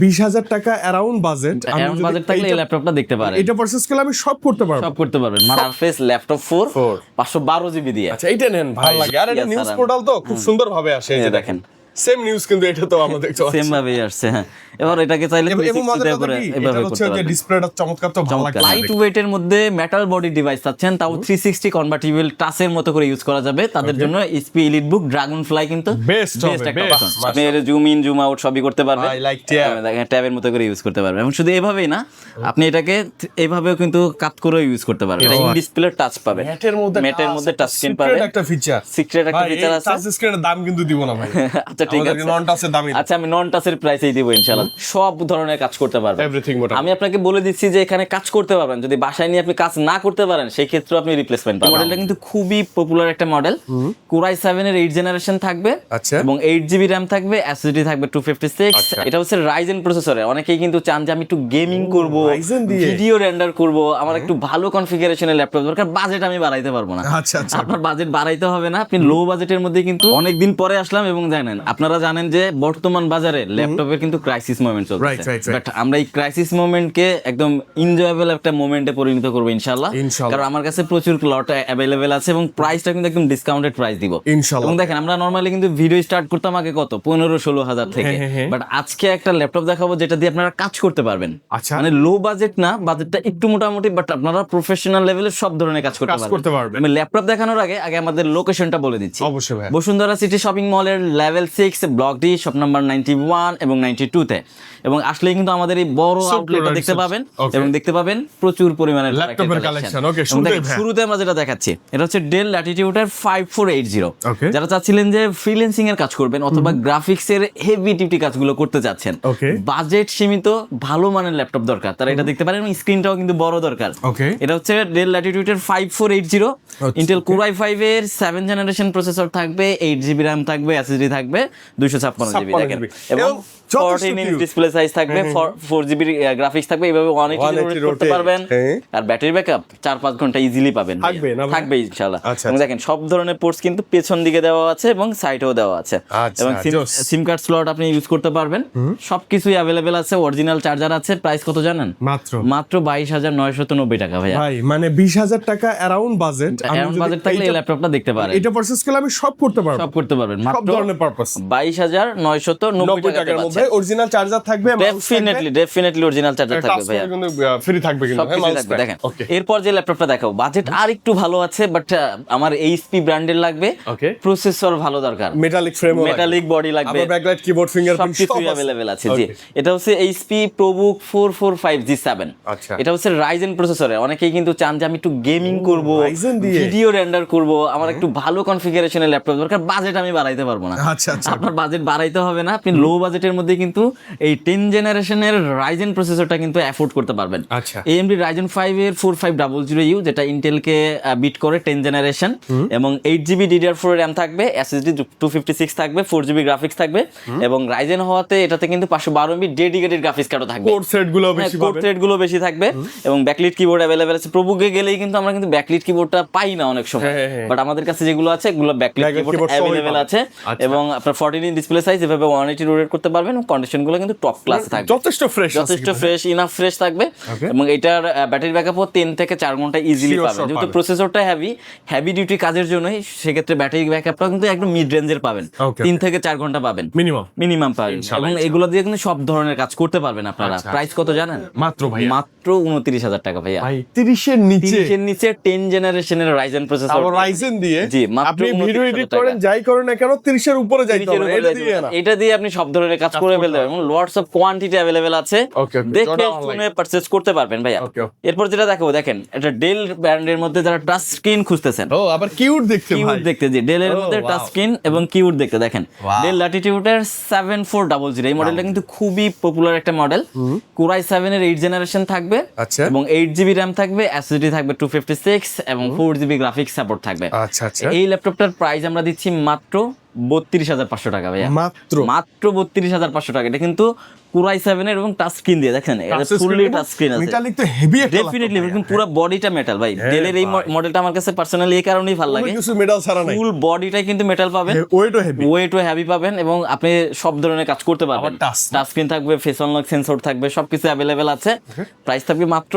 20,000 টাকা around budget থাকলে এই ল্যাপটপটা দেখতে পারেন। এটা পারচেজ করলে আমি সব করতে পারবো। সারফেস ল্যাপটপ 4 512 জিবি দিয়ে। আচ্ছা এইটা নেন, ভালো লাগে। আর এটা নিউজ পোর্টাল তো খুব সুন্দর ভাবে আসে, এই যে দেখেন সেম নিউজ, কিন্তু এটা তো আমরা দেখতে পাচ্ছি সেম ভাবেই আসছে। হ্যাঁ, এবার এটাকে চাইলে 360 করে এভাবে করতে পারবেন। ডিসপ্লেটা চমৎকার, তো ভালো লাগে। লাইট ওয়েটের মধ্যে মেটাল বডি ডিভাইস চাচ্ছেন, তাও 360 কনভার্টিবল টাচের মতো করে ইউজ করা যাবে, তাদের জন্য এইচপি এলিট বুক ড্রাগন ফ্লাই কিন্তু বেস্ট একটা অপশন। আপনি এর জুম ইন জুম আউট সবই করতে পারবেন, আই লাইক ট্যাব, দেখেন ট্যাবের মতো করে ইউজ করতে পারবেন। এবং শুধু এভাবেই না, আপনি এটাকে এইভাবেও কিন্তু কাট করে ইউজ করতে পারবেন। এটা ইন ডিসপ্লে টাচ পাবেন, ম্যাটের মধ্যে টাচ স্ক্রিন পাবেন। একটা ফিচার, সিক্রেট একটা ফিচার আছে। টাচ স্ক্রিনের দাম কিন্তু দিব না ভাই। আচ্ছা ঠিক আছে, নন টাচের দামই। আচ্ছা আমি নন টাচের প্রাইসেই দিব ইনশাআল্লাহ। সব ধরনের কাজ করতে পারবেন, এভরিথিং। আমি আপনাকে বলে দিচ্ছি যে এখানে কাজ করতে পারবেন। যদি বাসায় নিয়ে আপনি কাজ না করতে পারেন, সেই ক্ষেত্রে আপনি রিপ্লেসমেন্ট পাবেন। মডেলটা কিন্তু খুবই পপুলার একটা মডেল। Core i7 এর 8 জেনারেশন থাকবে, আচ্ছা, এবং 8GB RAM থাকবে, SSD থাকবে 256। এটা হচ্ছে রাইজেন প্রসেসরে। অনেকেই কিন্তু চান যে আমি একটু গেমিং করব, ভিডিও রেন্ডার করব, আমার একটু ভালো কনফিগারেশনের ল্যাপটপ দরকার, বাজেট আমি বাড়াইতে পারবো না। আচ্ছা আচ্ছা, আপনার বাজেট বাড়াইতে হবে না, আপনি লো বাজেটের মধ্যে কিন্তু অনেকদিন পরে আসলাম। এবং জানেন, আপনারা জানেন যে বর্তমান বাজারে ল্যাপটপের কিন্তু ক্রাইসিস মোমেন্ট চলছে, বাট আমরা এই ক্রাইসিস মোমেন্টকে একদম এনজয়েবল একটা মোমেন্টে পরিণত করবো ইনশাআল্লাহ। কারণ আমার কাছে প্রচুর লট অ্যাভেলেবেল আছে, এবং প্রাইসটা কিন্তু একদম ডিসকাউন্টেড প্রাইস দিব ইনশাআল্লাহ। এবং দেখেন, আমরা নরমালি কিন্তু ভিডিও স্টার্ট করতাম আগে কত 15-16 হাজার থেকে, বাট আজকে একটা ল্যাপটপ দেখাবো যেটা দিয়ে আপনারা কাজ করতে পারবেন। মানে লো বাজেট না, বাজেটটা একটু মোটামুটি, বাট আপনারা প্রফেশনাল লেভেলে সব ধরনের কাজ করতে পারবেন। আমি ল্যাপটপ দেখানোর আগে আমাদের লোকেশনটা বলে দিচ্ছি। অবশ্যই ভাই, বসুন্ধরা সিটি শপিং মলের level 6 block D shop number 91 এবং 92 তে। এবং আসলেই কিন্তু আমাদের এই বড় আউটলেটটা দেখতে পাবেন, এবং দেখতে পাবেন প্রচুর পরিমাণে ল্যাপটপের কালেকশন। ওকে, শুরুতে আমরা যেটা দেখাচ্ছি, এটা হচ্ছে ডেল ল্যাটিটিউডের 5480। যারা চাচ্ছিলেন যে ফ্রিল্যান্সিং এর কাজ করবেন অথবা গ্রাফিক্স এর হেভি ডিউটি কাজগুলো করতে যাচ্ছেন, বাজেট সীমিত, ভালো মানের ল্যাপটপ দরকার, তারা এটা দেখতে পারেন। এবং স্ক্রিনটাও কিন্তু বড় দরকার। এটা হচ্ছে ডেল ল্যাটিটিউডের 5480, ইন্টেল কোর i5 এর 7 জেনারেশন প্রসেসর থাকবে, 8GB RAM থাকবে, SSD থাকবে 256GB দেখেন, এবং 14 ইঞ্চ ডিসপ্লে সাইজ থাকবে, 4GB গ্রাফিক্স থাকবে, এইভাবে 180 রোটেট করতে পারবেন। আর ব্যাটারি ব্যাকআপ 4-5 ঘন্টা ইজিলি পাবেন, থাকবে ইনশাআল্লাহ। এবং দেখেন সব ধরনের পোর্টস কিন্তু পেছন দিকে দেওয়া আছে এবং সাইডেও দেওয়া আছে, এবং সিম কার্ড স্লট আপনি ইউজ করতে পারবেন। সবকিছুই अवेलेबल আছে, অরিজিনাল চার্জার আছে। প্রাইস কত জানেন? মাত্র 22,990 টাকা ভাই। মানে 20,000 টাকা অ্যারাউন্ড বাজেট থাকলে এই ল্যাপটপটা দেখতে পারেন। এটা পারচেজ করলে আমি সব করতে পারবেন, সব ধরনের পারপাস। 22,990 টাকার মধ্যে অরিজিনাল চার্জার থাকবে, ডেফিনেটলি অরিজিনাল চার্জার থাকবে ভাই, কিন্তু ফ্রি থাকবে কিন্তু। দেখেন এরপর যে ল্যাপটপটা দেখাবো, বাজেট আর একটু ভালো আছে, বাট আমার এইচপি ব্র্যান্ডের লাগবে, প্রসেসর ভালো দরকার, মেটালিক ফ্রেম, মেটালিক বডি লাগবে, আবার ব্যাকলাইট, কিবোর্ড, ফিঙ্গারপ্রিন্ট সবকিছু अवेलेबल আছে। জি, এটা হচ্ছে এইচপি প্রোবুক 445G7। এটা হচ্ছে রাইজেন প্রসেসরে। অনেকেই কিন্তু চান যে আমি একটু গেমিং করব, ভিডিও রেন্ডার করব, আমার একটু ভালো কনফিগারেশনের ল্যাপটপ দরকার, বাজেট আমি বাড়াইতে পারবো না। আপনার বাজেট বাড়াইতে হবে না, আপনি লো বাজেটের মধ্যে কিন্তু এই 10 জেনারেশনের রাইজেন প্রসেসরটা কিন্তু অ্যাফোর্ড করতে পারবেন। AMD Ryzen 5 এর 4500U, যেটা ইন্টেলকে বিট করে 10 জেনারেশন, এবং 8GB DDR4 RAM থাকবে, SSD 256 থাকবে, 4GB গ্রাফিক্স থাকবে, এবং রাইজেন হওয়াতে এটাতে কিন্তু 512MB ডেডিকেটেড গ্রাফিক্স কার্ডও থাকবে, কোর থ্রেডগুলো বেশি থাকবে, এবং ব্যাকলিট কিবোর্ড अवेलेबल আছে। প্রবুকে গেলেই কিন্তু আমরা কিন্তু ব্যাকলিট কিবোর্ডটা পাই না অনেক সময়, বাট আমাদের কাছে যেগুলো আছে এগুলো ব্যাকলিট কিবোর্ড अवेलेबल আছে। এবং আপনার 14 ইঞ্চ ডিসপ্লে সাইজ, এভাবে 180 রোটেট করতে পারবেন, এবং কন্ডিশনগুলো কিন্তু টপ ক্লাস থাকবে, যথেষ্ট ফ্রেশ, ইনাফ ফ্রেশ থাকবে। এবং এটার ব্যাটারি ব্যাকআপও 3 থেকে 4 ঘন্টা ইজিলি পাবেন, যেহেতু প্রসেসরটা হেভি ডিউটি কাজের জন্য, সেক্ষেত্রে ব্যাটারি ব্যাকআপটা কিন্তু একদম মিড রেঞ্জের পাবেন, 3 থেকে 4 ঘন্টা পাবেন মিনিমাম পাবেন। এবং এগুলো দিয়ে কিন্তু সব ধরনের কাজ করতে পারবেন আপনারা। প্রাইস কত জানেন? মাত্র 29,000 টাকা ভাইয়া। 30 এর নিচে 10 জেনারেশনের রাইজেন প্রসেসর, রাইজেন দিয়ে জি, আপনি ভিডিও এডিট করেন, যাই করেন না কেন 30 এর উপরে যাইতে হবে, এটা দিয়ে আপনি সব ধরনের কাজ করে ফেলতে পারবেন। এবং লটস অফ কোয়ান্টিটি अवेलेबल আছে, দেখে শুনে পারচেজ করতে পারবেন ভাইয়া। এরপর যেটা দেখাবো, দেখেন এটা ডেল ব্র্যান্ডের মধ্যে যারা টাচ স্ক্রিন খুঁজতেছেন, আবার কিউট দেখতে, জি ডেলের মধ্যে টাচ স্ক্রিন এবং কিউট দেখতে, দেখেন ডেল ল্যাটিটিউডের 7400। এই মডেলটা কিন্তু খুবই পপুলার একটা মডেল। কোর i7 এর 8 জেনারেশন থাকবে, এবং 8GB RAM থাকবে, SSD থাকবে 256, এবং 4GB গ্রাফিক্স সাপোর্ট থাকবে। এই ল্যাপটপটার প্রাইস আমরা দিচ্ছি মাত্র 32,500 টাকা ভাইয়া, মাত্র মাত্র 32,500 টাকা। এটা কিন্তু Core i7 এর এবং টাচ স্ক্রিন দিয়ে, দেখেন এটা ফুললি টাচ স্ক্রিন আছে, মেটালিক তো হেভি একটা ডেফিনেটলি কিন্তু পুরো বডিটা মেটাল ভাই। ডেলের এই মডেলটা আমার কাছে পার্সোনালি এই কারণেই ভালো লাগে, কিছু মেটাল ছাড়া নাই, ফুল বডিটাই কিন্তু মেটাল পাবেন, ওয়েটও হেভি পাবেন এবং আপনি সব ধরনের কাজ করতে পারবেন। টাচ স্ক্রিন থাকবে, ফেস আনলক সেন্সর থাকবে, সবকিছু অ্যাভেলেবেল আছে। প্রাইস থাকবে মাত্র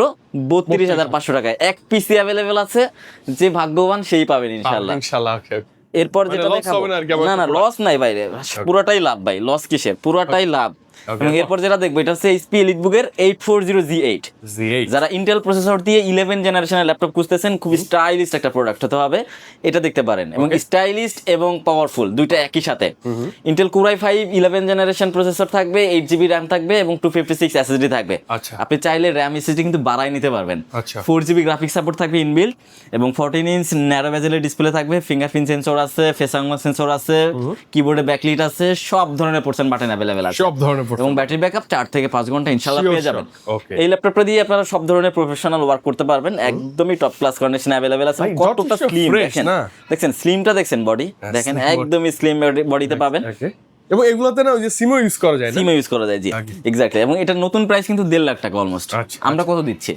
32,500 টাকায়। এক পিসি অ্যাভেলেবেল আছে, যে ভাগ্যবান সেই পাবেন ইনশাআল্লাহ। ইনশাআল্লাহ। এরপর যেটা দেখাবো, না লস নাই ভাই, পুরোটাই লাভ ভাই, লস কিসের, পুরোটাই লাভ। এবং এরপর যেটা দেখবো এটা হচ্ছে HP EliteBook-এর 840Z8। যারা ইন্টেল প্রসেসর দিয়ে 11 জেনারেশনের ল্যাপটপ খুঁজতেছেন, খুব স্টাইলিশ একটা প্রোডাক্ট হতে হবে, এটা দেখতে পারেন। এবং স্টাইলিশ এবং পাওয়ারফুল দুইটা একই সাথে। Intel Core i5 11 generation processor থাকবে, 8GB RAM থাকবে এবং 256 SSD থাকবে। আপনি চাইলে RAM SSD কিন্তু বাড়াই নিতে পারবেন। 4GB গ্রাফিক্স সাপোর্ট থাকবে ইনবিল্ট এবং 14 ইঞ্চ ন্যারো বেজেলের ডিসপ্লে থাকবে, ফিঙ্গারপ্রিন্ট সেন্সর আছে, ফেস আনলক সেন্সর আছে, কিবোর্ডে ব্যাকলিট আছে, সব ধরনের পোর্শন বাটন অ্যাভেলেবেল আছে, সব ধরনের, এবং ব্যাটারি ব্যাকআপ 4 থেকে 5 ঘন্টা ইনশাআল্লাহ পেয়ে যাবেন। এই ল্যাপটপটা দিয়ে আপনারা সব ধরনের প্রফেশনাল ওয়ার্ক করতে পারবেন, একদমই টপ ক্লাস কন্ডিশনে अवेलेबल আছে। কতটা স্লিম দেখেন, দেখেন স্লিমটা দেখেন, বডি দেখেন একদমই স্লিম বডিতে পাবেন। এবং এগুলোতে না ওই যে সিমও ইউজ করা যায়, সিমও ইউজ করা যায়, জি এক্স্যাক্টলি। এবং এটার নতুন প্রাইস কিন্তু 1.5 লাখ টাকা অলমোস্ট। আমরা কত দিচ্ছি?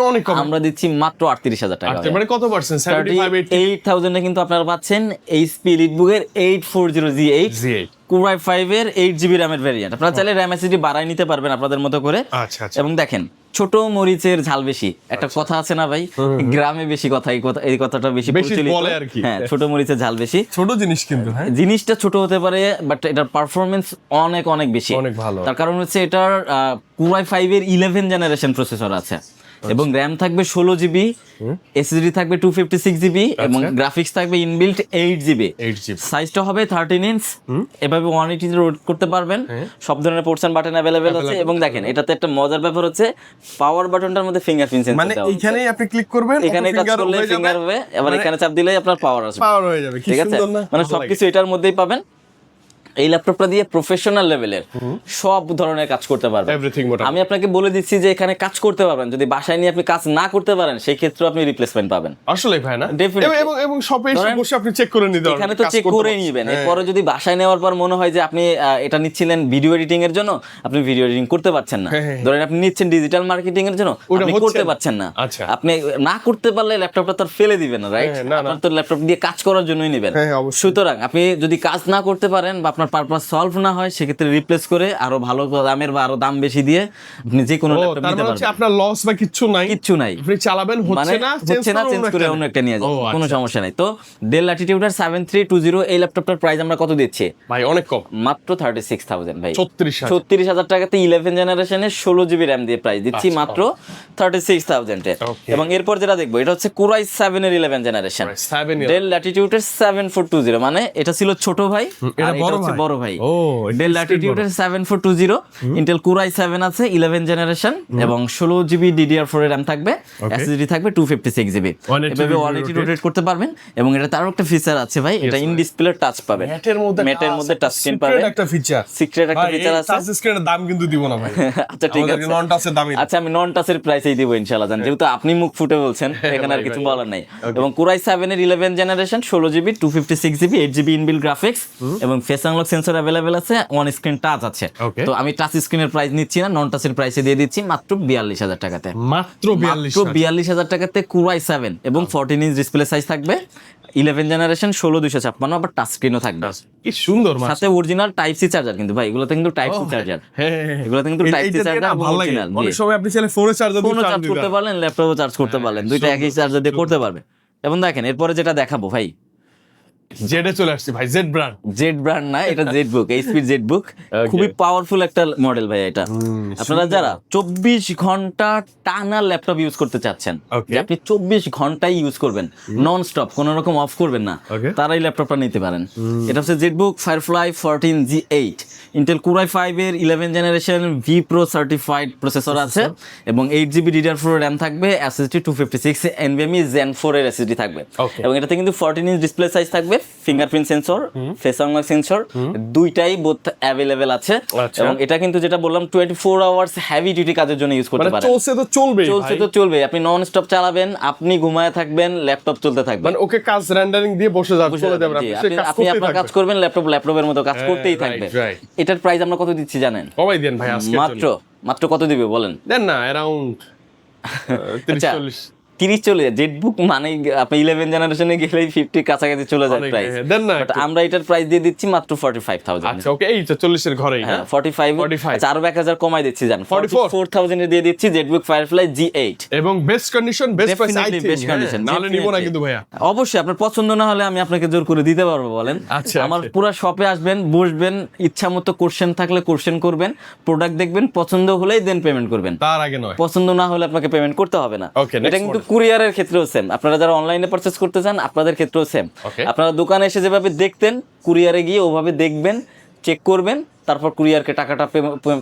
অনেক কম, আমরা দিচ্ছি মাত্র 38,000 টাকা। মানে কত পার্সেন্ট? 78,000 এ কিন্তু আপনারা পাচ্ছেন HP EliteBook-এর 840Z8 Core i5 এর 8GB RAM এর ভেরিয়েন্ট। আপনারা চাইলে RAM SSD বাড়াই নিতে পারবেন আপনাদের মতো করে। এবং দেখেন, ছোট মরিচের ঝাল বেশি, একটা কথা আছে না ভাই, গ্রামে বেশি কথা, এই কথাটা বেশি প্রচলিত। হ্যাঁ, ছোট মরিচের ঝাল বেশি, ছোট জিনিস কিন্তু জিনিসটা ছোট হতে পারে, বাট এটার পারফরমেন্স অনেক অনেক বেশি, অনেক ভালো। তার কারণ হচ্ছে এটার Core i5 এর 11 জেনারেশন প্রসেসর আছে এবং RAM থাকবে 16GB, SSD থাকবে 256GB এবং গ্রাফিক্স থাকবে ইনবিল্ট 8GB। সাইজটা হবে 13 ইঞ্চ, এভাবে 180 রোড করতে পারবেন, সব ধরনের পোর্শন বাটন अवेलेबल আছে। এবং দেখেন এটাতে একটা মজার ব্যাপার হচ্ছে পাওয়ার বাটনটার মধ্যে ফিঙ্গারপ্রিন্ট সেন্সর, মানে এইখানেই আপনি ক্লিক করবেন, এখানে টাচ করলে ফিঙ্গার হবে, আবার এখানে চাপ দিলেই আপনার পাওয়ার আসবে, পাওয়ার হয়ে যাবে। ঠিক আছে, মানে সবকিছু এটার মধ্যেই পাবেন। এই ল্যাপটপটা দিয়ে প্রফেশনাল লেভেলের সব ধরনের কাজ করতে পারবেন। আমি আপনাকে বলে দিচ্ছি যে এখানে কাজ করতে পারবেন, যদি বাসায় নিয়ে আপনি কাজ না করতে পারেন সেই ক্ষেত্রে আপনি রিপ্লেসমেন্ট পাবেন। আসলে ভাই না, এবং শপে এসে বসে আপনি চেক করে নিতে পারবেন, এখানে তো চেক করে নেবেন। এরপরে যদি বাসায় নেওয়ার পর মনে হয় যে আপনি এটা নিচ্ছিলেন ভিডিও এডিটিং এর জন্য, আপনি ভিডিও এডিটিং করতে পারছেন না, ধরেন আপনি নিচ্ছেন ডিজিটাল মার্কেটিং এর জন্য, আপনি করতে পারছেন না, আপনি না করতে পারলে ল্যাপটপটা তো ফেলে দিবেন না, রাইট? আপনার তো ল্যাপটপ দিয়ে কাজ করার জন্যই নেবেন। সুতরাং আপনি যদি কাজ না করতে পারেন বা আপনার পারপাস সলভ না হয়, সেক্ষেত্রে রিপ্লেস করে আরো ভালো দামের বা আরো দাম বেশি দিয়ে আপনি যে কোনো ল্যাপটপ নিতে পারবেন। আপনার লস বা কিচ্ছু নাই, আপনি চালাবেন, হচ্ছে না চেঞ্জ করে অন্য একটা নিয়ে যাবেন, কোনো সমস্যা নাই। তো Dell Latitude 7320 এই ল্যাপটপটার প্রাইস আমরা কত দিচ্ছি ভাই? অনেক কম, মাত্র 36,000 ভাই, 36,000 টাকাতে 11 জেনারেশনের 16GB RAM দিয়ে প্রাইস দিচ্ছি মাত্র 36,000 এ। এবং এরপর যেটা দেখবো এটা হচ্ছে Core i7 এর 11 জেনারেশন, Dell Latitude 7420, মানে এটা ছিল ছোট ভাই আর এটা হচ্ছে বড় ভাই। Dell Latitude 7420, Intel Core i7 আছে 11 জেনারেশন এবং 16GB DDR4 এর RAM থাকবে, SSD থাকবে 256GB, এভাবে 180 রোটেট করতে পারবেন। এবং এটা তারও একটা ফিচার আছে ভাই, এটা ইন ডিসপ্লে টাচ পাবে, ম্যাটের মধ্যে টাচ স্ক্রিন পাবে, একটা ফিচার, সিক্রেট একটা ফিচার আছে। টাচ স্ক্রিনের দাম কিন্তু দিব না ভাই। আচ্ছা ঠিক আছে, নন টাচের দামই, আচ্ছা আমি নন টাচের প্রাইসেই দিব ইনশাআল্লাহ, জান যেহেতু আপনি মুখ ফুটে বলছেন, এখানে আর কিছু বলার নাই। এবং Core i7 এর 11 generation 16GB 256GB 8GB inbuilt graphics এবং ফেস আনলক সেন্সর अवेलेबल আছে, অন স্ক্রিন টাচ আছে। তো আমি টাচ স্ক্রিনের প্রাইস নিচ্ছি না, নন টাচের প্রাইসে দিয়ে দিচ্ছি মাত্র 42,000 টাকাতে, মাত্র 42,000 টাকাতে Core i7 এবং 14 ইঞ্চ ডিসপ্লে সাইজ থাকবে, 11 জেনারেশন 16256, আবার টাচ স্ক্রিনও থাকবে, কি সুন্দর, সাথে অরিজিনাল টাইপ সি চার্জার কিন্তু ভাই, এগুলোতে কিন্তু টাইপ সি চার্জার, এগুলোতে কিন্তু টাইপ সি চার্জার অরিজিনাল। অনেক সময় আপনি চাইলে ফোনে চার্জ করতে পারলেন, ল্যাপটপও চার্জ করতে পারলেন, দুইটা একই চার্জার দিয়ে করতে পারবে। এবং দেখেন এরপরে যেটা দেখাবো ভাই, জেডে চলে আসছে ভাই, জেড ব্র্যান্ড না, এটা জেডবুক, এইচপি জেডবুক, খুবই পাওয়ারফুল একটা মডেল ভাই এটা। আপনারা যারা 24 ঘন্টা টানা ল্যাপটপ ইউজ করতে চাচ্ছেন, যে আপনি 24 ঘন্টাই ইউজ করবেন নন স্টপ, কোনো রকম অফ করবেন না, তারা এই ল্যাপটপটা নিতে পারেন। এটা হচ্ছে ZBook Firefly 14Z8, Intel Core i5 এর 11 generation V Pro certified processor আছে এবং 8GB DDR4 RAM থাকবে, SSD 256, NVMe Zen 4 এর SSD থাকবে। এবং এটাতে কিন্তু 14 ইঞ্চ ডিসপ্লে সাইজ থাকবে fingerprint sensor, face unlock sensor, দুইটাই বোথ অ্যাভেলেবেল আছে। আচ্ছা। এবং এটা কিন্তু যেটা বললাম 24 আওয়ার্স হেভি ডিউটি কাজের জন্য ইউজ করতে মানে পারেন। চলছে তো চলবেই চলছে ভাই। তো চলবে, আপনি নন স্টপ চালাবেন, আপনি ঘুমায় থাকবেন, ল্যাপটপ চলতে থাকবে। মানে ওকে কাজ রেন্ডারিং দিয়ে বসে যাবে, চলে যাবে, জি, আপনি আপনি আপনার কাজ করবেন, ল্যাপটপের মতো কাজ করতেই থাকবে। right. এটার প্রাইস আমরা কত দিচ্ছি জানেন? কমাই দেন ভাই আজকে মাত্র কত দিবে বলেন? দেন না অ্যারাউন্ড 30-40 30-40 জেটবুক মানে আপনি 11 জেনারেশনে গেলেই 50 কাছাকাছি চলে যায় অনেক, প্রাইস। দেন না বাট আমরা এটার প্রাইস দিয়ে দিচ্ছি মাত্র 45,000। আচ্ছা ওকে, এই তো 40 এর ঘরেই না? হ্যাঁ 45। আচ্ছা আরো 1000 কমাই দিচ্ছি জান, 44 44,000 এ দিয়ে দিচ্ছি জেটবুক ফায়ারফ্লাই G8 এবং best condition, best price, I Definitely thing best condition, নালে নিব না definitely। কিন্তু ভাইয়া। অবশ্যই আপনার পছন্দ না হলে আমি আপনাকে জোর করে দিতে পারবো, বলেন। আচ্ছা, আমার আচ্ছা। পুরো শপে আসবেন, বসবেন, ইচ্ছা মতো কোশ্চেন থাকলে কোশ্চেন করবেন, প্রোডাক্ট দেখবেন, পছন্দ হলেই দেন পেমেন্ট করবেন, তার আগে নয়। পছন্দ না হলে আপনাকে পেমেন্ট করতে হবে না। Okay, next এটা কিন্তু model। কুরিয়ারের ক্ষেত্রেও সেম, আপনারা যারা অনলাইনে পারচেজ করতে চান আপনাদের ক্ষেত্রেও সেম। Okay। আপনারা দোকানে এসে যেভাবে দেখতেন, কুরিয়ারে গিয়ে ওভাবে দেখবেন, চেক করবেন, তারপর কুরিয়ারকে টাকাটা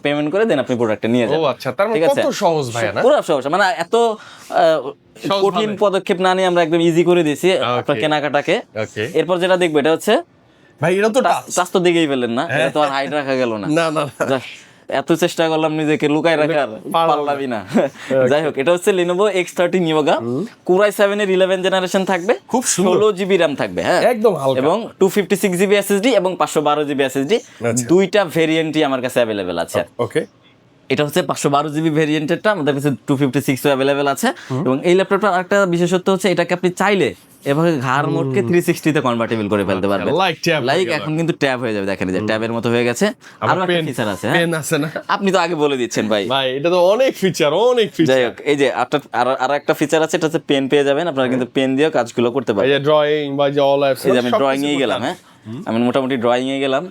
পেমেন্ট করে দেন আপনি প্রোডাক্টটা নিয়ে ও যাবেন। আচ্ছা, তার মানে ঠিক আছে? কত সহজ ভাইয়া না? পুরো সহজ, মানে এত সহজ কঠিন ভাবে। পদক্ষেপ না নিয়ে আমরা একদম ইজি করে দিয়েছি আপনার Okay। কেনাকাটাকে। ওকে এরপর যেটা দেখবো এটা হচ্ছে ভাই, এটা তো টাচ। টাচ তো দেখেই ফেললেন না, এটা তো আর হাইড রাখা গেল না। না না না। যাক, এত চেষ্টা করলাম নিজেকে লুকায় রাখার, পারলামই না। যাই হোক, এটা হচ্ছে Lenovo X13 Yoga, Core i7 এর 11 জেনারেশন থাকবে, খুব সুন্দর। 16 জিবি RAM থাকবে, হ্যাঁ একদম হালকা। এবং 256 জিবি SSD এবং 512 জিবি SSD, আচ্ছা। দুইটা ভেরিয়েন্টই আমার কাছে অ্যাভেলেবেল আছে। ওকে এটা হচ্ছে 512 জিবি ভেরিয়েন্টেরটা, আমাদের কাছে 256 অ্যাভেলেবেল আছে। এবং এই ল্যাপটপটার আরেকটা বিশেষত্ব হচ্ছে এটাকে আপনি চাইলে এভাবে ঘাড় মোড়কে 360 তে কনভার্টেবল করে ফেলতে পারবেন। Like tab লাইক হয়ে গেল। এখন কিন্তু ট্যাব হয়ে যাবে, দেখেন এই যে ট্যাবের মতো হয়ে গেছে। আরো একটা ফিচার আছে, হ্যাঁ পেন আছে না আপনি তো আগে বলে দিচ্ছেন ভাই। ভাই? এটা তো অনেক ফিচার, অনেক যাই ফিচার। হোক, এই যে আর একটা ফিচার আছে, এটা হচ্ছে পেন পেয়ে যাবেন, আপনারা কিন্তু পেন দিয়েও কাজগুলো করতে এই পারবেন। যে ড্রয়িং বা যে অল অ্যাপস, এই যে আমি ড্রয়িং এ গেলাম, হ্যাঁ আমি মোটামুটি ড্রয়িং এ গেলাম,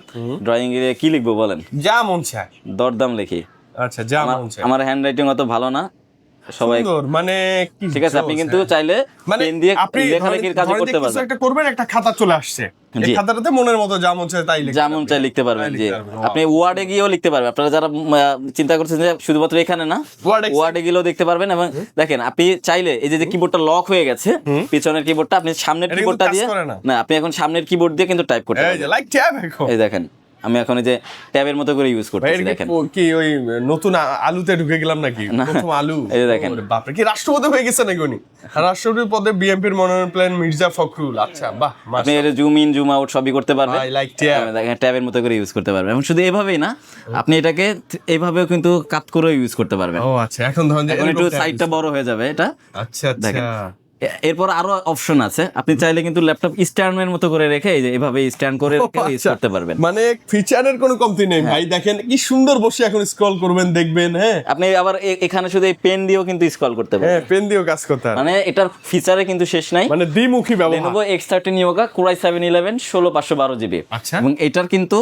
ড্রয়িং এ কি লিখবো বলেন? যা মন চায়। দরদাম লিখি। আচ্ছা, যা মন চায়। আমার হ্যান্ড রাইটিং অত ভালো না, সবাই সুন্দর, মানে কি ঠিক আছে, আপনি জোস, কিন্তু হ্যাঁ। চাইলে মানে পেন দিয়ে আপনি লেখালেখির কাজ ধরেন যে করতে কিছু পারবেন। একটা করবেন, একটা খাতা চলে আসছে, এই জি। খাতাটাতে মনের মতো যা মন চায় তাই লিখতে যেমন চাই লিখতে পারবেন, তাই জি। লিখতে পারবেন, আপনি ওয়ার্ডে গিয়েও লিখতে পারবেন, আপনারা যারা চিন্তা করছেন যে শুধুমাত্র এখানে না, Word Excel। ওয়ার্ডে গিয়েও দেখতে পারবেন। এবং দেখেন আপনি চাইলে এই যে কিবোর্ডটা লক হয়ে গেছে, পিছনের কিবোর্ডটা আপনি সামনের এটা কিন্তু কিবোর্ডটা কাজ দিয়ে করে না। না, আপনি এখন সামনের কিবোর্ড দিয়ে কিন্তু টাইপ করতে এই যে পারবেন। লাইক ট্যাব এখন। এই দেখেন আমি এখন এই যে ট্যাবের মতো করে ইউজ ভাই করতেছি, এটা দেখেন কি ওই নতুন আলুতে ঢুকে গেলাম নাকি? না। প্রথম আলু। এই যে দেখেন। ওরে বাপরে, কি রাষ্ট্রপতি হয়ে গেছে নাকি উনি? রাষ্ট্রপতির পদে বিএনপির মনোনয়ন প্ল্যান মির্জা ফখরুল। আচ্ছা বাহ, আপনি এটা জুম ইন জুম আউট সবই করতে পারবেন। I like tab। দেখেন ট্যাবের মতো করে ইউজ করতে পারবেন। এবং শুধু এভাবেই না, আপনি এটাকে এইভাবেও কিন্তু কাট করেও ইউজ করতে পারবেন। ও আচ্ছা, এখন ধরুন যে এখন একটু এরকম tab সাইডটা বড় হয়ে যাবে এটা। আচ্ছা আচ্ছা। দেখেন। এরপর আরো অপশন আছে, আপনি চাইলে কিন্তু ল্যাপটপ স্ট্যান্ডের মতো করে রেখে এই যে এভাবে স্ট্যান্ড করে ইউজ আচ্ছা, করতে পারবেন। মানে ফিচারের কোনো কমতি নেই ভাই। দেখেন কি সুন্দর, বসে এখন স্ক্রল করবেন দেখবেন, হ্যাঁ আপনি আবার এখানে শুধু এই পেন দিয়েও কিন্তু স্ক্রল করতে হ্যাঁ, পারবেন। পেন দিয়েও কাজ করতে হয়। মানে এটার ফিচারে কিন্তু শেষ নাই। মানে দ্বিমুখী ব্যবহার। Lenovo X13 Yoga Core i7-11 16512 GB. আচ্ছা। এবং এটার কিন্তু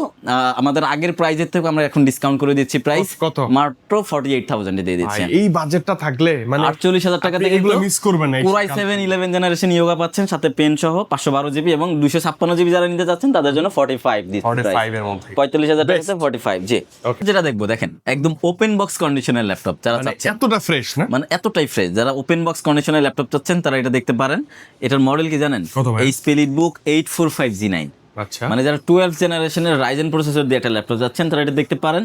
আমাদের আগের প্রাইজের থেকে আমরা এখন ডিসকাউন্ট করে দিচ্ছি, প্রাইস কত? মাত্র 48,000 এ দিয়ে দিচ্ছি। ভাই, এই বাজেটটা থাকলে মানে 48,000 টাকা আপনি থেকে এগুলো মিস করবেন না। Core i7-11 জেনারেশন Yoga পাচ্ছেন, সাথে পেন সহ 512 জিবি এবং 256 জিবি যারা নিতে যাচ্ছেন তাদের জন্য 45 দিচ্ছি। 45 এর মধ্যে 45,000 টাকাতে 45, জি। Okay। যেটা দেখবো দেখেন একদম ওপেন বক্স কন্ডিশনের ল্যাপটপ যারা মানে চাচ্ছেন, এতটা ফ্রেশ না? মানে এতটাই ফ্রেশ, যারা ওপেন বক্স কন্ডিশনের ল্যাপটপ চাচ্ছেন তারা এটা দেখতে পারেন। এটার মডেল কি জানেন? কত ভাই? HP EliteBook 845G9। আচ্ছা, মানে যারা 12 জেনারেশনের রাইজেন প্রসেসর দিয়ে একটা ল্যাপটপ যাচ্ছেন তারা এটা দেখতে পারেন।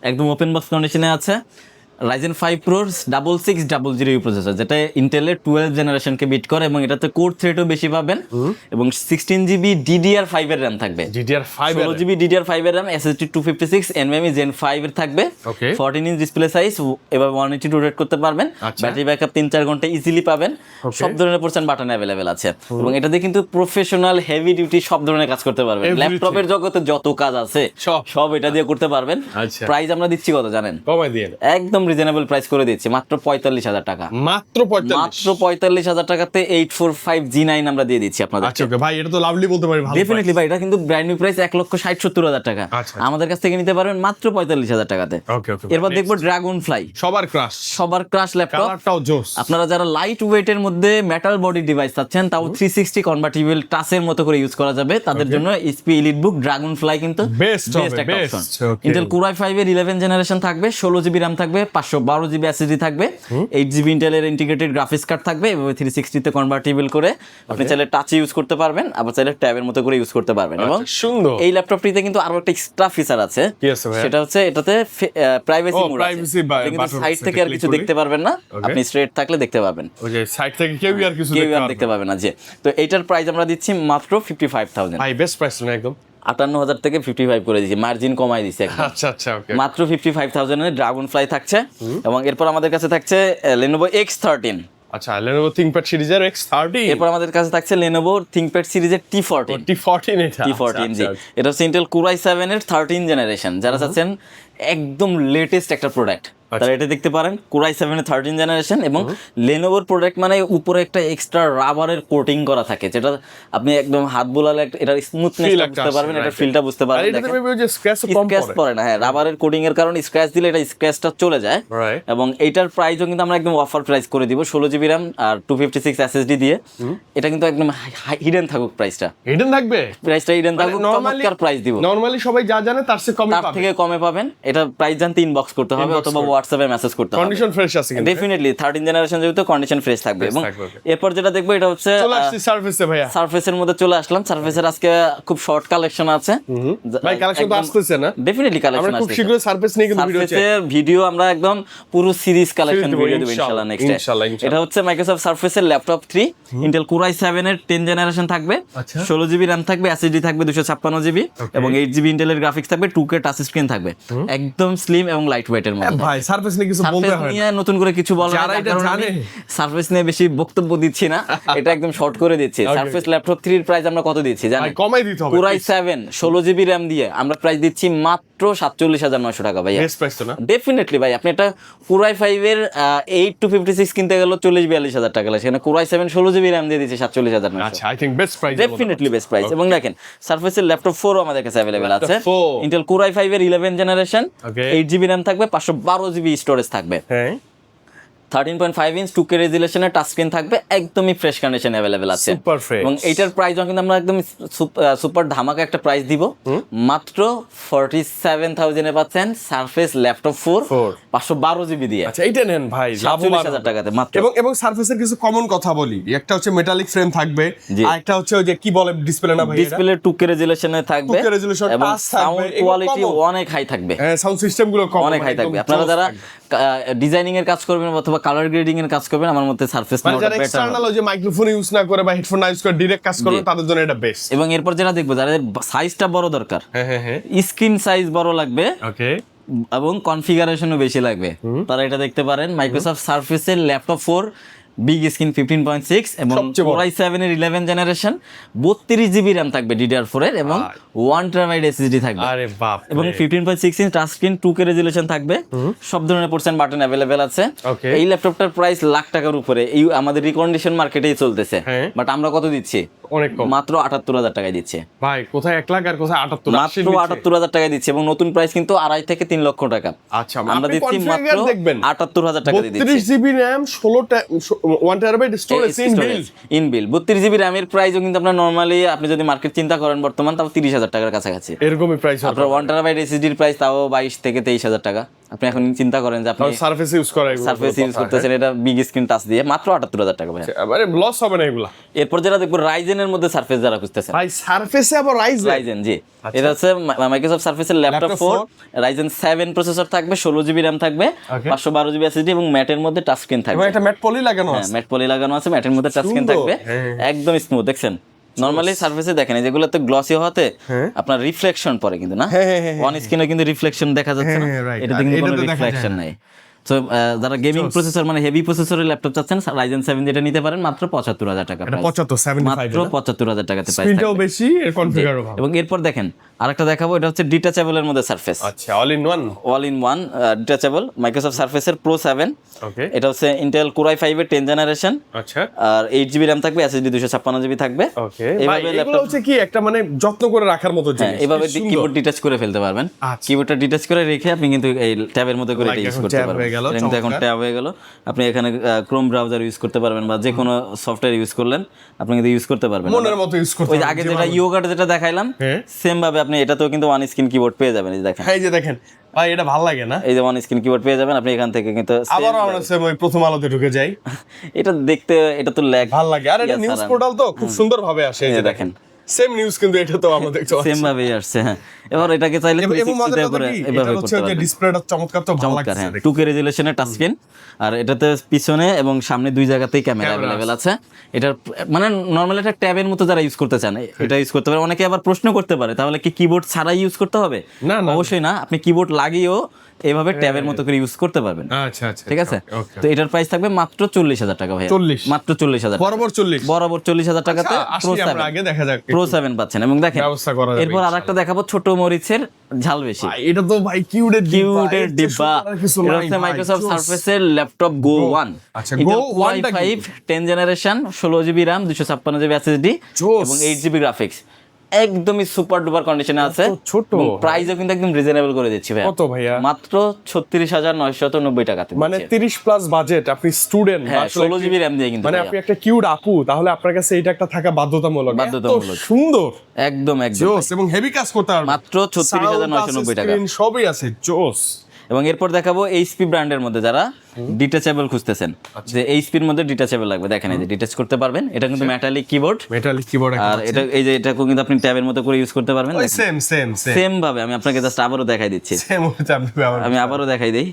একদম ওপেন বক্স কন্ডিশনে আছে। Ryzen 5 Pro 6600 প্রসেসর, যেটা ইন্টেলের 12 জেনারেশনকে বিট করে এবং এটাতে কোর থ্রেডও বেশি পাবেন এবং 16 জিবি DDR5 এর RAM থাকবে, DDR5 16 জিবি DDR5 এর RAM, SSD 256 NVMe Gen 5 এর থাকবে, Okay। 14 ইঞ্চ ডিসপ্লে সাইজ, এবার 180 রোটেট করতে পারবেন, আচ্ছা। ব্যাটারি ব্যাকআপ 3-4 ঘন্টা ইজিলি পাবেন, সব ধরনের পোর্শন বাটন অ্যাভেলেবেল আছে এবং এটাতে কিন্তু প্রফেশনাল হেভি ডিউটি সব ধরনের কাজ করতে পারবেন। Everything। ল্যাপটপের জগতে যত কাজ আছে সব এটা দিয়ে করতে পারবেন। আচ্ছা। প্রাইস আমরা দিচ্ছি কত জানেন? কমাই দিয়ে একদম রিজনেবল প্রাইস করে দিচ্ছি, মাত্র 45,000 টাকা। মাত্র 45। মাত্র 45,000 টাকাতে 845G9 আমরা দিয়ে দিচ্ছি আপনাদের। আচ্ছা ওকে ভাই, এটা তো লাভলি বলতে পারি, ভালো ডেফিনেটলি ভাই, এটা কিন্তু ব্র্যান্ড নিউ প্রাইস 1,60,70,000 টাকা। আচ্ছা। আমাদের কাছ থেকে নিতে পারবেন মাত্র 45,000 টাকাতে। ওকে ওকে। এরপর দেখবো ড্রাগন ফ্লাই, সবার ক্রাশ, সবার ক্রাশ ল্যাপটপ। কালারটাও জোস। আপনারা যারা লাইট ওয়েটের মধ্যে মেটাল বডি ডিভাইস চাচ্ছেন, তাও 360 কনভার্টিবল টাচের মতো করে ইউজ করা যাবে, তাদের জন্য HP EliteBook ড্রাগন ফ্লাই কিন্তু Best হবে, একটা best, option. okay। Intel Core i5 এর 11 জেনারেশন থাকবে, 16 জিবি RAM থাকবে, 512 জিবি এসএসডি থাকবে, 8 জিবি ইন্টেলের ইন্টিগ্রেটেড গ্রাফিক্স কার্ড থাকবে, এভাবে 360 তে কনভার্টেবল করে আপনি চাইলে টাচে ইউজ করতে পারবেন, আবার চাইলে ট্যাবের মতো করে ইউজ করতে পারবেন। এবং সুন্দর এই ল্যাপটপটিতে কিন্তু আরো একটা এক্সট্রা ফিচার আছে, সেটা হচ্ছে এটাতে প্রাইভেসি মোড আছে, কিন্তু সাইড থেকে আর কিছু দেখতে পারবেন না, আপনি স্ট্রেট থাকলে দেখতে পারবেন, ওই যে সাইড থেকে কেউ আর কিছু দেখতে পারবেন না। যে তো এইটার প্রাইস আমরা দিচ্ছি মাত্র 55,000। ভাই বেস্ট প্রাইস না একদম 58,000 থেকে 55 করে দিয়েছি, মার্জিন কমাই দিয়েছি একদম। আচ্ছা আচ্ছা ওকে, মাত্র 55,000 এর ড্রাগন ফ্লাই থাকছে। এবং এরপর আমাদের কাছে থাকছে Lenovo X13। আচ্ছা Lenovo ThinkPad সিরিজের X13। এরপর আমাদের কাছে থাকছে Lenovo ThinkPad সিরিজের T14। এটা T14 জি, এটা হচ্ছে Intel Core i7 এর 13 জেনারেশন। যারা চাচ্ছেন একদম লেটেস্ট একটা প্রোডাক্ট তারা এটা দেখতে পারেন, Core i7 এর 13 জেনারেশন। এবং লেনোভোর প্রোডাক্ট মানে উপরে একটা এক্সট্রা রাবারের কোটিং করা থাকে, যেটা আপনি একদম হাত বোলালে এটা স্মুথনেসটা বুঝতে পারবেন, এটা ফিলটা বুঝতে পারবেন। এটা তো যে স্ক্র্যাচ কম পড়ে না, হ্যাঁ রাবারের কোটিং এর কারণে স্ক্র্যাচ দিলে এটা স্ক্র্যাচটা চলে যায়। এবং এইটার প্রাইসও কিন্তু আমরা একদম অফার প্রাইস করে দিব, 16 জিবি RAM আর 256 SSD দিয়ে। এটা কিন্তু একদম হিডেন থাকুক, প্রাইসটা হিডেন থাকবে, হিডেন থাকুক, চমৎকার প্রাইস দিব। নরমালি সবাই যা জানে তার থেকে কমে পাবেন। এটা প্রাইস জানতে ইনবক্স করতে হবে অথবা হোয়াটসঅ্যাপে মেসেজ করতে হবে। কন্ডিশন ফ্রেশ আছে কিন্তু ডেফিনেটলি 13 জেনারেশন যেহেতু কন্ডিশন ফ্রেশ থাকবে। এবং এরপর যেটা দেখবো এটা হচ্ছে চলে আসছে সারফেসে। ভাইয়া সারফেসের মধ্যে চলে আসলাম। সারফেসের আজকে খুব শর্ট কালেকশন আছে ভাই, কালেকশন তো আসতেছে না? ডেফিনেটলি কালেকশন আসছে, আমরা খুব শীঘ্রই সারফেস নিয়ে কিন্তু ভিডিও আমরা একদম পুরো সিরিজ কালেকশন ভিডিও দেব ইনশাআল্লাহ নেক্সট ডে। এটা হচ্ছে মাইক্রোসফট সারফেসের ল্যাপটপ 3 ইন্টেল কোর i7 এর 10 জেনারেশন থাকবে, 16 জিবি RAM থাকবে, এসএসডি থাকবে 256 জিবি এবং 8 জিবি ইন্টেলের গ্রাফিক্স থাকবে, 2K টাচ স্ক্রিন থাকবে, একদম স্লিম এবং লাইট ওয়েটের মধ্যে। ভাই সারফেস নিয়ে কিছু বলতে হয় না, নতুন করে কিছু বলার কারণে সারফেস নিয়ে বেশি বক্তব্য দিচ্ছি না, এটা একদম শর্ট করে দিচ্ছি। সারফেস ল্যাপটপ 3 এর প্রাইস আমরা কত দিচ্ছি জানেন? কমাই দিতে হবে। কোর i7 16 জিবি RAM দিয়ে আমরা প্রাইস দিচ্ছি মাত্র 47,900 টাকা। ভাই বেস্ট প্রাইস তো না? ডেফিনেটলি ভাই, আপনি এটা কোর i5 এর 8 to 56 কিনতে গেল 40-42 টাকা লাগে, সেখানে কোর i7 16 জিবি RAM দিয়ে দিচ্ছে 47,900। আচ্ছা I thing best price, definitely best price. এবং দেখেন সারফেসের ল্যাপটপ 4 আমাদের কাছে अवेलेबल আছে, ইন্টেল কোর i5 এর 11 জেনারেশন, 8 জিবি RAM থাকবে, 512 জিবি স্টোরেজ থাকবে, হ্যাঁ 13.5 ইঞ্চ 2K রেজুলেশনের টাচ স্ক্রিন থাকবে, একদমই ফ্রেশ কন্ডিশনে अवेलेबल আছে। Super fresh. এবং এইটার প্রাইস কিন্তু আমরা একদম সুপার ধামাকা একটা প্রাইস দিব, মাত্র 47,000 এ পাচ্ছেন সারফেস ল্যাপটপ 4 512 জিবি দিয়ে। আচ্ছা এইটা নেন ভাই, 47,000 টাকাতে মাত্র। এবং সারফেসের কিছু কমন কথা বলি, একটা হচ্ছে মেটালিক ফ্রেম থাকবে, আর একটা হচ্ছে ওই যে কি বলে ডিসপ্লে না ভাই, ডিসপ্লে 2K রেজুলেশনে থাকবে, 2K রেজুলেশন, এবং টাচ সাউন্ড থাকবে, কোয়ালিটি অনেক হাই থাকবে, হ্যাঁ সাউন্ড সিস্টেম গুলো অনেক হাই থাকবে। আপনারা যারা ডিজাইনিং এর কাজ করবেন অথবা কালার গ্রেডিং এর কাজ করবেন, আমার মতে সারফেস মানে যারা এক্সটারনাল ওই যে মাইক্রোফোন ইউজ না করে বা হেডফোন ইউজ করে ডাইরেক্ট কাজ করবে তাদের জন্য এটা বেস্ট। এবং এরপর যেটা দেখবো যাদের সাইজটা বড় দরকার, হ্যাঁ স্ক্রিন সাইজ বড় লাগবে, ওকে, এবং কনফিগারেশনও বেশি লাগবে, তারা এটা দেখতে পারেন মাইক্রোসফট সারফেসের ল্যাপটপ 4 বিগ স্ক্রিন 15.6 এবং কোর i7 এর 11 জেনারেশন, 32 জিবি RAM থাকবে DDR4 এর এবং 1 TB SSD থাকবে। আরে বাপ, এবং 15.6 inch touch screen, 2K resolution থাকবে, সব ধরনের পোর্টস বাটন अवेलेबल আছে। এই ল্যাপটপটার প্রাইস লাখ টাকার উপরে, এই আমাদের রিকন্ডিশন মার্কেটেই চলতেছে, বাট আমরা কত দিচ্ছি? অনেক কম, মাত্র 78,000 টাকায় দিচ্ছে ভাই। কোথায় 1 লাখ আর কোথায় 78, মাত্র 78,000 টাকায় দিচ্ছে। এবং নতুন প্রাইস কিন্তু 2.5 থেকে 3 লক্ষ টাকা। আচ্ছা আমরা দিচ্ছি মাত্র 78,000 টাকা দিয়ে দিচ্ছি। 32 GB RAM 1 TB storage ইনবিল 32 GB RAM এর প্রাইসও কিন্তু আপনার নরমালি আপনি যদি মার্কেট চিন্তা করেন বর্তমান, তাও 30,000 টাকার কাছাকাছি এরকমই প্রাইস। আপনার 1 TB SSD এর প্রাইস তাও 22 থেকে 23,000 টাকা। আপনি এখন চিন্তা করেন যে আপনি সারফেস ইউজ করতেছেন, এটা বিগ স্ক্রিন টাচ দিয়ে মাত্র 78,000 টাকা। ভাই আরে লস হবে না এগুলা। এরপর যেটা দেখবো রাইজেনের মধ্যে সারফেস যারা খুঁজতেছেন, ভাই সারফেসে আবার রাইজেন, জি এটা হচ্ছে মাইক্রোসফট সারফেসের ল্যাপটপ 4 রাইজেন 7 প্রসেসর থাকবে, 16 জিবি RAM থাকবে, 512 জিবি SSD এবং ম্যাটের মধ্যে টাচ স্ক্রিন থাকবে। এবং এটা ম্যাট পলি লাগানো আছে, ম্যাট পলি লাগানো আছে, ম্যাটের মধ্যে টাচ স্ক্রিন থাকবে, একদম স্মুথ। দেখছেন নরমালি সারফেসে দেখেন যেগুলোতে গ্লসি হওয়াতে আপনার রিফ্লেকশন পড়ে, কিন্তু না অন স্ক্রিনে কিন্তু রিফ্লেকশন দেখা যাচ্ছে না, এটাতে কিন্তু কোনো রিফ্লেকশন নাই। সো যারা গেমিং প্রসেসর মানে হেভি প্রসেসরের ল্যাপটপ চাচ্ছেন, রাইজেন 7 যেটা নিতে পারেন মাত্র 75,000 টাকা, মাত্র 75,000 টাকাতে প্রাইস থাকবে, স্ক্রিনটাও বেশি, এর কনফিগারও ভালো। এবং এরপর দেখেন আরেকটা দেখাবো, এটা হচ্ছে ডিটাচেবল এর মধ্যে সারফেস। আচ্ছা all in one detachable Microsoft সারফেসের প্রো 7, ওকে, এটা হচ্ছে ইন্টেল কোর i5 এর 10 জেনারেশন, আচ্ছা, আর 8 জিবি RAM থাকবে, SSD 256 জিবি থাকবে। ওকে, এইভাবে ল্যাপটপ হচ্ছে কি একটা মানে যত্ন করে রাখার মতো জিনিস, এইভাবে কিবোর্ড ডিটাচ করে ফেলতে পারবেন, কিবোর্ডটা ডিটাচ করে রেখে আপনি কিন্তু এই ট্যাবের মধ্যে করে ইউজ করতে পারবেন। কিন্তু এখন ট্যাব হয়ে গেল, আপনি এখানে ক্রোম ব্রাউজার ইউজ করতে পারবেন বা যে কোনো সফটওয়্যার ইউজ করলেন আপনি কিন্তু ইউজ করতে পারবেন, মনের মতো ইউজ করতে ওই আগে যেটা ইয়োগাটা যেটা দেখাইলাম সেম ভাবে আপনি এটাতেও কিন্তু ওয়ান স্ক্রিন কিবোর্ড পেয়ে যাবেন। এই দেখেন, এই যে দেখেন ভাই এটা ভালো লাগে না? এই যে অন স্ক্রিন কিবোর্ড পেয়ে যাবেন আপনি এখান থেকে, কিন্তু আবারও আমরা ওই প্রথম আলোতে ঢুকে যাই। এটা দেখতে এটা তো ল্যাগ ভালো লাগে, আর এটা নিউজ পোর্টাল তো খুব সুন্দর ভাবে আসে। এই যে দেখেন সেম নিউজ, কিন্তু এটা তো আমরা দেখতে পাচ্ছি সেম ভাবেই আসছে। হ্যাঁ, এবার এটাকে চাইলে 360 তে করে এভাবে করতে পারবেন। ডিসপ্লেটা চমৎকার, তো ভালো লাগছে। হ্যাঁ, 2K রেজোলিউশনের টাচ স্ক্রিন, আর এটাতে পিছনে এবং সামনে দুই জায়গাতেই ক্যামেরা अवेलेबल আছে। এটা মানে নরমালি একটা ট্যাবের মতো যারা ইউজ করতে চান এটা ইউজ করতে পারে। অনেকে আবার প্রশ্ন করতে পারে তাহলে কি কিবোর্ড ছাড়াই ইউজ করতে হবে? না, অবশ্যই না, আপনি কিবোর্ড লাগিয়েও এভাবে ট্যাবের মতো করে ইউজ করতে পারবেন। আচ্ছা আচ্ছা, ঠিক আছে। তো এটার প্রাইস থাকবে মাত্র 40,000 টাকা ভাই। 40 মাত্র 40,000 বরাবর 40 বরাবর 40,000 টাকাতে প্রো 7 আগে দেখা যাক প্রো 7 পাচ্ছেন। এবং দেখেন ব্যবস্থা করা যাবে। এরপর আরেকটা দেখাবো ছোট মরিচের ঝাল বেশি। এটা তো ভাই কিউটের ডিব্বা। এটা হচ্ছে মাইক্রোসফট সারফেসের ল্যাপটপ গো 1। আচ্ছা, Go 1 টা কি? 10 generation, 16GB RAM, 256GB SSD এবং 8GB গ্রাফিক্স। একদমই সুপার ডুপার কন্ডিশনে আছে। ছোট প্রাইসও কিন্তু একদম রিজনেবল করে দিচ্ছি ভাই। কত ভাইয়া? মাত্র 36,990 টাকাতে। মানে 30 প্লাস বাজেট, আপনি স্টুডেন্ট, হ্যাঁ 16GB RAM দিয়ে কিন্তু মানে আপনি একটা কিউট আপু, তাহলে আপনার কাছে এটা একটা থাকা বাধ্যতামূলক। বাধ্যতামূলক। সুন্দর, একদম একদম জোস, এবং হেভি কাজ করতে পারবে। মাত্র 36,990 টাকা। সবই আছে, জোস। এবং এরপর দেখাবো এইচপি ব্র্যান্ডের মধ্যে যারা ডিটাচেবল খুঁজতেছেন, যে এইচপির মধ্যে ডিটাচেবল লাগবে, দেখেন এই যে ডিটাচ করতে পারবেন। এটা কিন্তু মেটালিক কিবোর্ড, আর এটা এই যে এটা কিন্তু আপনি ট্যাবের মতো করে ইউজ করতে পারবেন। সেম ভাবে আমি আপনাকে জাস্ট আবারও দেখাই দিচ্ছি। আমি আবারও দেখাই দেই।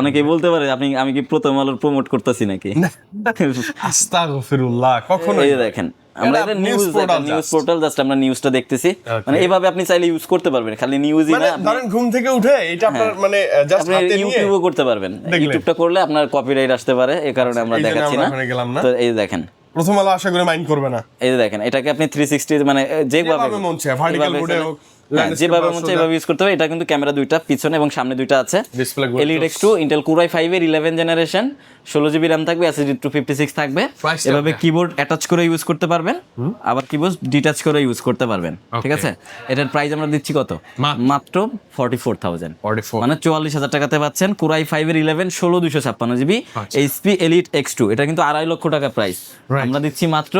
অনেকেই বলতে পারে আমি কি প্রথম আলোর প্রমোট করতেছি নাকি? আস্তাগফিরুল্লাহ, কখনো। এই যে দেখেন আমরা এটা নিউজ পোর্টাল, জাস্ট আমরা নিউজটা দেখতেছি। মানে এইভাবে আপনি চাইলে ইউজ করতে পারবেন, খালি নিউজই না, ধরেন ঘুম থেকে উঠে এটা আপনার মানে জাস্ট হাতে নিয়ে ইউটিউবও করতে পারবেন। ইউটিউবটা করলে আপনার কপিরাইট আসতে পারে, এই কারণে আমরা দেখাচ্ছি না। তো এই দেখেন প্রথম আলো আশা করি মাইন্ড করবে না। এই যে দেখেন এটাকে আপনি 360 মানে যেভাবে মন চায় ভার্টিক্যাল মোডে হোক, যেভাবে মন চায় এভাবে ইউজ করতে হবে। এটা কিন্তু ক্যামেরা দুইটা পিছনে এবং সামনে দুইটা আছে। LED X2 Intel Core i5 এর 11 জেনারেশন, 16GB RAM থাকবে, SSD 256 থাকবে। এভাবে কিবোর্ড অ্যাটাচ করে ইউজ করতে পারবেন, আবার কিবোর্ড ডিটাচ করে ইউজ করতে পারবেন। ঠিক আছে। এটার প্রাইস আমরা দিচ্ছি কত? মাত্র 44,000, মানে 44,000 টাকাতে পাচ্ছেন Core i5 এর 11 16/256GB HP Elite X2। এটা কিন্তু 2.5 লক্ষ টাকা প্রাইস, আমরা দিচ্ছি মাত্র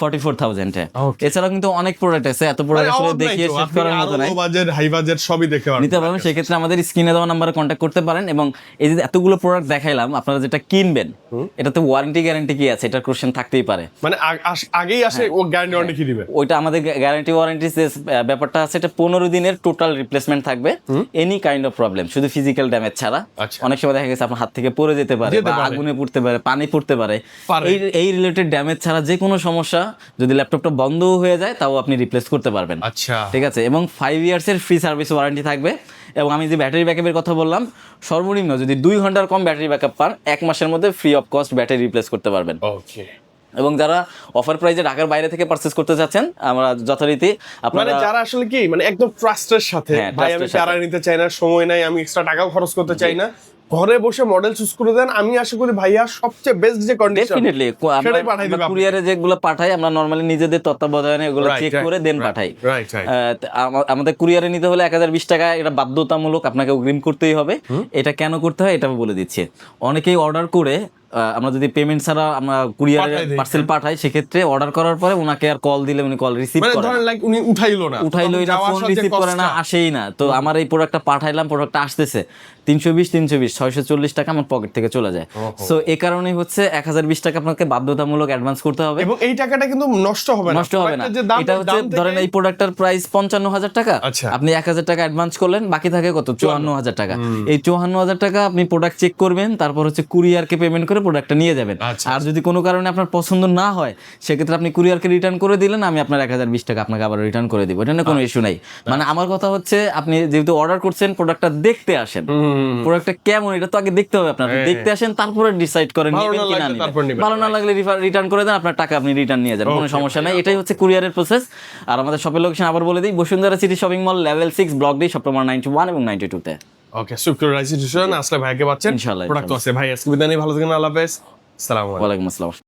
44,000 এ। এছাড়াও কিন্তু অনেক প্রোডাক্ট আছে, এত প্রোডাক্ট আসলে দেখিয়ে শেষ করার মতো নাই। বাজেট হাই বাজেট সবই দেখতে পারবেন, নিতে পারবেন। সেক্ষেত্রে আমাদের স্ক্রিনে দেওয়া নাম্বারে কন্ট্যাক্ট করতে পারেন। এবং এই যে এতগুলো প্রোডাক্ট দেখাইলাম, আপনারা যেটা কিনবেন এটাতে ওয়ারেন্টি গ্যারান্টি কি আছে, এটার কোশ্চেন থাকতেই পারে। মানে আগেই আসে ও গ্যারান্টি ওয়ারেন্টি কি দিবে? ওইটা আমাদের গ্যারান্টি ওয়ারেন্টি যে ব্যাপারটা আছে, এটা 15 দিনের টোটাল রিপ্লেসমেন্ট থাকবে, এনি কাইন্ড অফ প্রবলেম, শুধু ফিজিক্যাল ড্যামেজ ছাড়া। অনেক সময় দেখা গেছে আপনার হাত থেকে পড়ে যেতে পারে, বা আগুনে পড়তে পারে, পানি পড়তে পারে, এই রিলেটেড ড্যামেজ ছাড়া যে কোনো সমস্যা যদি ল্যাপটপটা বন্ধ হয়ে যায় তাও আপনি রিপ্লেস করতে পারবেন। আচ্ছা, ঠিক আছে। এবং 5 ইয়ার্সের ফ্রি সার্ভিস ওয়ারেন্টি থাকবে। এবং আমি যে ব্যাটারি ব্যাকআপের কথা বললাম, সর্বনিম্ন যদি 2 ঘন্টার কম ব্যাটারি ব্যাকআপ পান, 1 মাসের মধ্যে free of cost battery replace করতে পারবেন। ওকে। এবং যারা অফার প্রাইসে ঢাকার বাইরে থেকে পারচেজ করতে চাচ্ছেন, আমরা যথারীতি মানে যারা আসলে কি মানে একদম ট্রাস্টের সাথে, ভাই আমি প্যারা নিতে চাই না, সময় নাই, আমি এক্সট্রা টাকাও খরচ করতে চাই না, ঘরে বসে মডেল চুজ করে দেন, আমি আশা করি ভাইয়া সবচেয়ে বেস্ট যে কন্ডিশন ডেফিনেটলি আমরা কুরিয়ারে যেগুলো পাঠাই, আমরা নরমালি নিজেদের তত্ত্বাবধানে এগুলো চেক করে দেন পাঠাই। আমাদের কুরিয়ারে নিতে হলে 1020 টাকা, এটা বাধ্যতামূলক, আপনাকে অগ্রিম করতেই হবে। এটা কেন করতে হয় এটা আমি বলে দিচ্ছি। অনেকেই অর্ডার করে আমরা যদি পেমেন্ট ছাড়া আমরা কুরিয়ারে পার্সেল পাঠাই, সেক্ষেত্রে অর্ডার করার পরে ওনাকে আর কল দিলে উনি কল রিসিভ করে না, লাইক উনি উঠাইলো না, ফোন রিসিভ করে না, আসেই না। তো আমার এই প্রোডাক্টটা পাঠাইলাম, প্রোডাক্টটা আসতেছে 320 640 টাকা আমার পকেট থেকে চলে যায়। সো এই কারণেই হচ্ছে 1020 টাকা আপনাকে বাধ্যতামূলক অ্যাডভান্স করতে হবে। এবং এই টাকাটা কিন্তু নষ্ট হবে না। এটা হচ্ছে ধরেন এই প্রোডাক্টটার প্রাইস 55,000 টাকা, আপনি 1,000 টাকা অ্যাডভান্স করলেন, বাকি থাকে কত? 54,000 টাকা। এই 54,000 টাকা আপনি প্রোডাক্ট চেক করবেন, তারপর হচ্ছে কুরিয়ারকে পেমেন্ট করে প্রোডাক্টটা নিয়ে যাবেন। আর যদি কোনো কারণে আপনার পছন্দ না হয়, সেক্ষেত্রে আপনি কুরিয়ারকে রিটার্ন করে দিলেন, আমি আপনার 1020 টাকা আপনাকে আবার রিটার্ন করে দিব, এটা নিয়ে কোনো ইস্যু নাই। মানে আমার কথা হচ্ছে আপনি যেহেতু অর্ডার করছেন, প্রোডাক্টটা দেখতে আসেন, প্রোডাক্টটা কেমন এটা তো আগে দেখতে হবে আপনার, দেখতে আসেন, তারপরে ডিসাইড করেন নেবেন কি না নেবেন। ভালো না লাগলে রিটার্ন করে দেন, আপনার টাকা আপনি রিটার্ন নিয়ে যান, কোনো সমস্যা নাই। এটাই হচ্ছে কুরিয়ারের প্রসেস। আর আমাদের শপের লোকেশন আবার বলে দিই, Bashundhara city shopping mall, level 6, block D, shop number 91 এবং 92 তে। ওকে, সুকিউর রাইসিটিউশন আসলে ভাইকে পাচ্ছেন, ইনশাআল্লাহ। প্রোডাক্ট আছে ভাই। আজকে বিদায়, ভালো থাকেন, আল্লাহ হাফেজ, আসসালামু আলাইকুম। ওয়ালাইকুম আসসালাম।